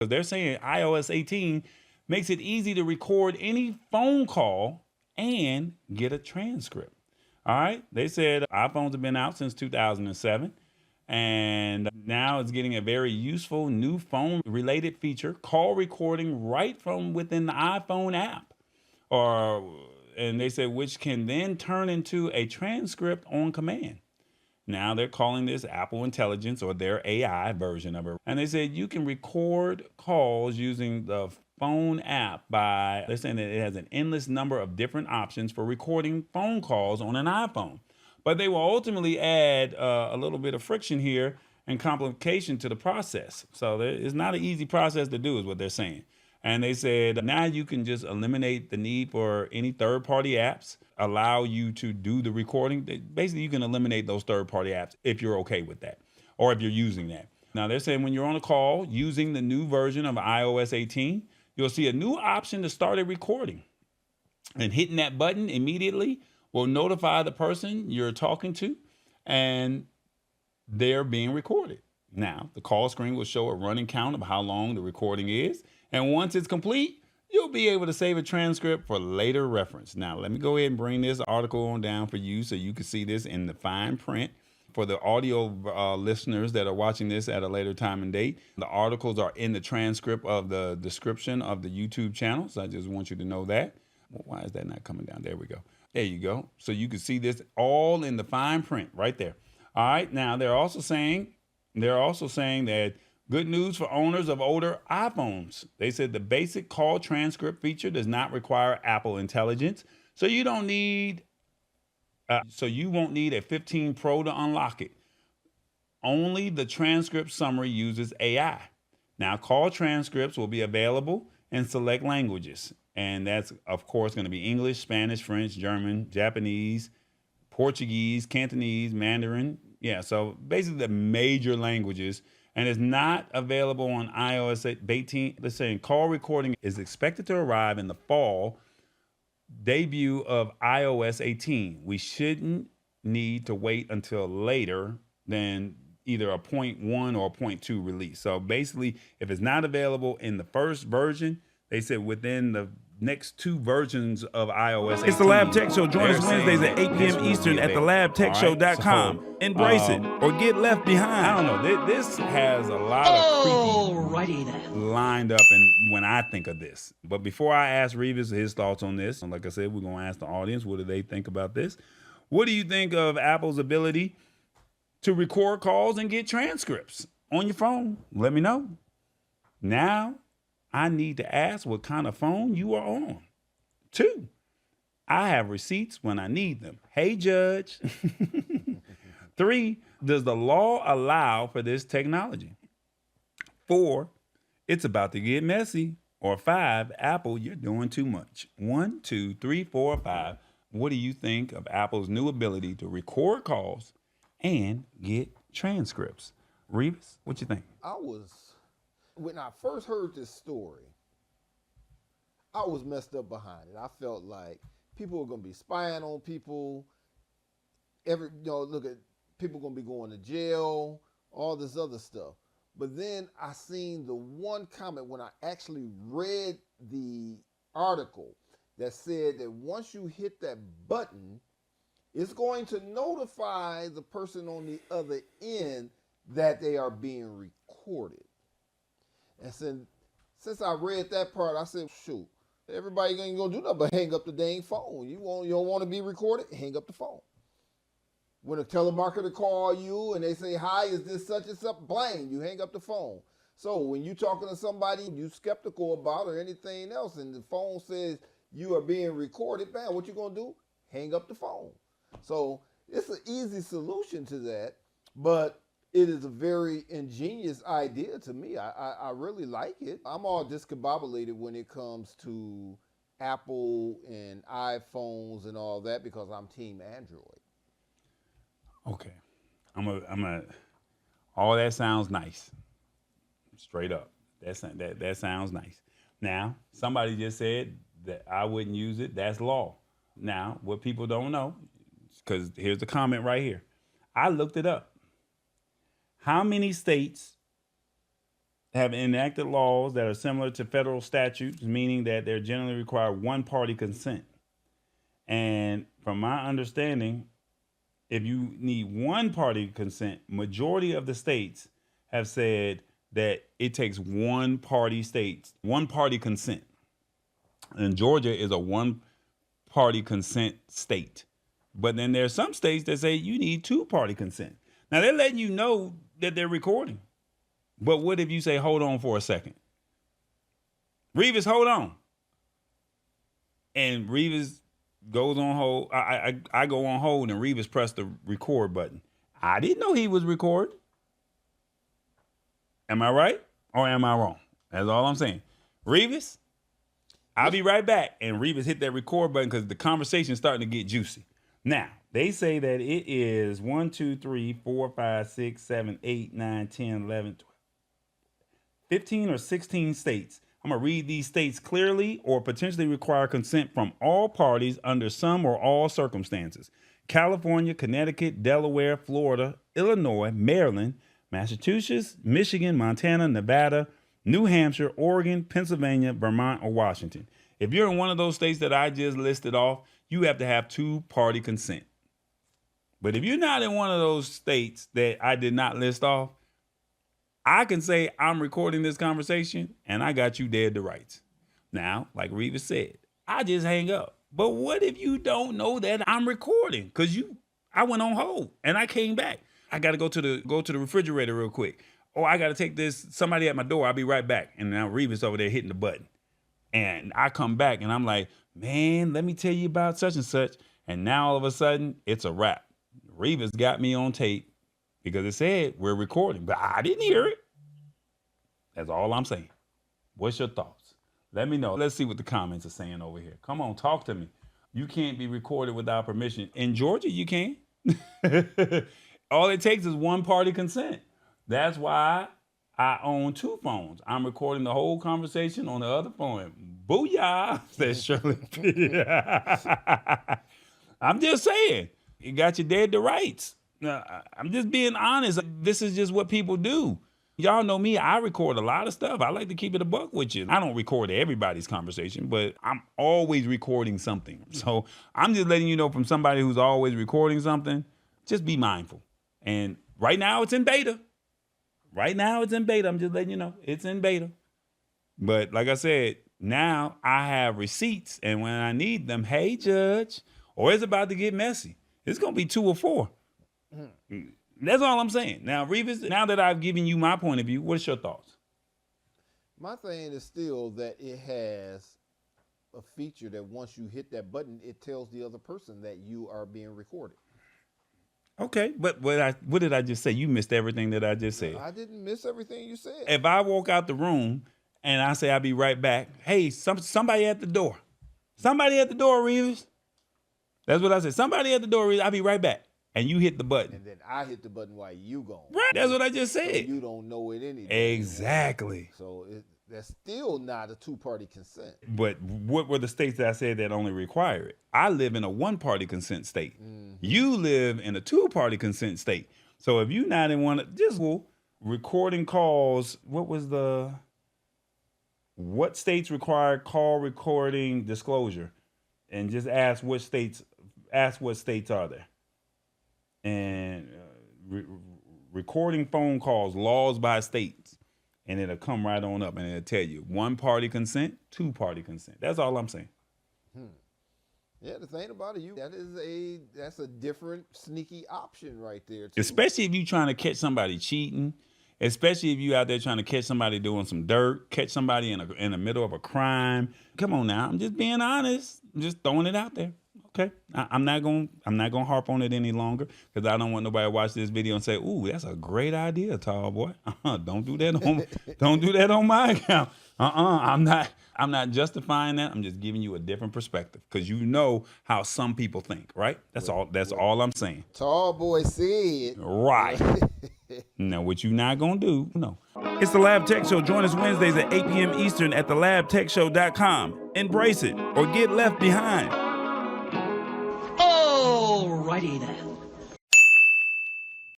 They're saying iOS 18 makes it easy to record any phone call and get a transcript. All right. They said iPhones have been out since 2007. And now it's getting a very useful new phone related feature, call recording right from within the iPhone app. And they said, which can then turn into a transcript on command. Now they're calling this Apple Intelligence or their AI version of it. And they said you can record calls using the phone app they're saying that it has an endless number of different options for recording phone calls on an iPhone. But they will ultimately add a little bit of friction here and complication to the process. So it's not an easy process to do is what they're saying. And they said now you can just eliminate the need for any third-party apps, allow you to do the recording. Basically, you can eliminate those third-party apps if you're okay with that or if you're using that. Now, they're saying when you're on a call using the new version of iOS 18, you'll see a new option to start a recording. And hitting that button immediately will notify the person you're talking to, and they're being recorded. Now, the call screen will show a running count of how long the recording is. And once it's complete, you'll be able to save a transcript for later reference. Now, let me go ahead and bring this article on down for you so you can see this in the fine print. For the audio listeners that are watching this at a later time and date, the articles are in the transcript of the description of the YouTube channel. So I just want you to know that. Well, why is that not coming down? There we go. There you go. So you can see this all in the fine print right there. All right. Now, they're also saying that good news for owners of older iPhones. They said the basic call transcript feature does not require Apple Intelligence, so you won't need a 15 Pro to unlock it. Only the transcript summary uses AI. Now, call transcripts will be available in select languages, and that's of course going to be English, Spanish, French, German, Japanese, Portuguese, Cantonese, Mandarin. Yeah, so basically the major languages. And it's not available on iOS 18. They're saying call recording is expected to arrive in the fall debut of iOS 18. We shouldn't need to wait until later than either a 0.1 or a 0.2 release. So basically, if it's not available in the first version, they said within the next two versions of iOS 18. It's the Lab Tech Show. Join us Wednesdays at 8 p.m. Eastern at thelabtechshow.com. Right? Embrace it or get left behind. I don't know. This has a lot of creepy lined up and when I think of this. But before I ask Revis his thoughts on this, and like I said, we're going to ask the audience, what do they think about this? What do you think of Apple's ability to record calls and get transcripts on your phone? Let me know. Now, I need to ask what kind of phone you are on. 2, I have receipts when I need them. Hey, Judge. 3, does the law allow for this technology? 4, it's about to get messy. Or 5, Apple, you're doing too much. 1, 2, 3, 4, 5. What do you think of Apple's new ability to record calls and get transcripts? Revis, what you think? When I first heard this story, I was messed up behind it. I felt like people were going to be spying on people. Look at people going to be going to jail, all this other stuff. But then I seen the one comment when I actually read the article that said that once you hit that button, it's going to notify the person on the other end that they are being recorded. And since I read that part, I said, shoot, everybody ain't gonna do nothing but hang up the dang phone. You don't want to be recorded? Hang up the phone. When a telemarketer call you and they say, hi, is this such and such? Bang, you hang up the phone. So when you talking to somebody you skeptical about or anything else and the phone says you are being recorded, bam, what you gonna do? Hang up the phone. So it's an easy solution to that, but it is a very ingenious idea to me. I really like it. I'm all discombobulated when it comes to Apple and iPhones and all that because I'm team Android. Okay. All that sounds nice. Straight up. That sounds nice. Now, somebody just said that I wouldn't use it. That's law. Now, what people don't know, because here's the comment right here. I looked it up. How many states have enacted laws that are similar to federal statutes, meaning that they generally require one-party consent. And from my understanding, if you need one-party consent, majority of the states have said that it takes one-party consent. And Georgia is a one-party consent state. But then there's some states that say you need two-party consent. Now, they're letting you know that they're recording. But what if you say, hold on for a second? Revis, hold on. And Revis goes on hold. I go on hold and Revis pressed the record button. I didn't know he was recording. Am I right or am I wrong? That's all I'm saying. Revis, I'll be right back. And Revis hit that record button because the conversation's starting to get juicy. Now, they say that it is 1, 2, 3, 4, 5, 6, 7, 8, 9, 10, 11, 12, 15 or 16 states. I'm going to read these states clearly or potentially require consent from all parties under some or all circumstances. California, Connecticut, Delaware, Florida, Illinois, Maryland, Massachusetts, Michigan, Montana, Nevada, New Hampshire, Oregon, Pennsylvania, Vermont, or Washington. If you're in one of those states that I just listed off, you have to have two-party consent. But if you're not in one of those states that I did not list off, I can say I'm recording this conversation and I got you dead to rights. Now, like Revis said, I just hang up. But what if you don't know that I'm recording? Because I went on hold and I came back. I got to go to the refrigerator real quick. Or I got to take somebody at my door. I'll be right back. And now Revis over there hitting the button. And I come back and I'm like, man, let me tell you about such and such. And now all of a sudden, it's a wrap. Revis got me on tape because it said we're recording, but I didn't hear it. That's all I'm saying. What's your thoughts? Let me know. Let's see what the comments are saying over here. Come on, talk to me. You can't be recorded without permission. In Georgia, you can. All it takes is one-party consent. That's why I own two phones. I'm recording the whole conversation on the other phone. Booyah, says Shirley. I'm just saying, you got you dead to rights. I'm just being honest. This is just what people do. Y'all know me, I record a lot of stuff. I like to keep it a buck with you. I don't record everybody's conversation, but I'm always recording something. So I'm just letting you know from somebody who's always recording something, just be mindful. And right now it's in beta. Right now it's in beta. I'm just letting you know it's in beta. But like I said, now I have receipts. And when I need them, hey, Judge, or it's about to get messy. It's going to be 2 or 4. That's all I'm saying. Now, Revis, now that I've given you my point of view, what's your thoughts? My thing is still that it has a feature that once you hit that button, it tells the other person that you are being recorded. Okay, but what did I just say? You missed everything that I just said. I didn't miss everything you said. If I walk out the room and I say I'll be right back, hey, somebody at the door. Somebody at the door, Revis. That's what I said. Somebody at the door, Revis. I'll be right back. And you hit the button. And then I hit the button while you gone. Right. That's what I just said. So you don't know it anyway. Exactly. So that's still not a two-party consent. But what were the states that I said that only require it? I live in a one-party consent state. Mm-hmm. You live in a two-party consent state. So if you're not in one, just recording calls, what states require call recording disclosure? And just ask what states are there? And recording phone calls, laws by states, and it'll come right on up and it'll tell you one-party consent, two-party consent. That's all I'm saying. Yeah, the thing about it, that's a different sneaky option right there, too. Especially if you're trying to catch somebody cheating, especially if you out there trying to catch somebody doing some dirt, catch somebody in the middle of a crime. Come on now, I'm just being honest. I'm just throwing it out there. Okay, I'm not gonna harp on it any longer because I don't want nobody to watch this video and say, "Ooh, that's a great idea, tall boy." Don't do that on my account. I'm not justifying that. I'm just giving you a different perspective because you know how some people think, right? That's all I'm saying. Tall boy said. Right. Now, what you not gonna do? No. It's the Lab Tech Show. Join us Wednesdays at 8 p.m. Eastern at thelabtechshow.com. Embrace it or get left behind. Alrighty then.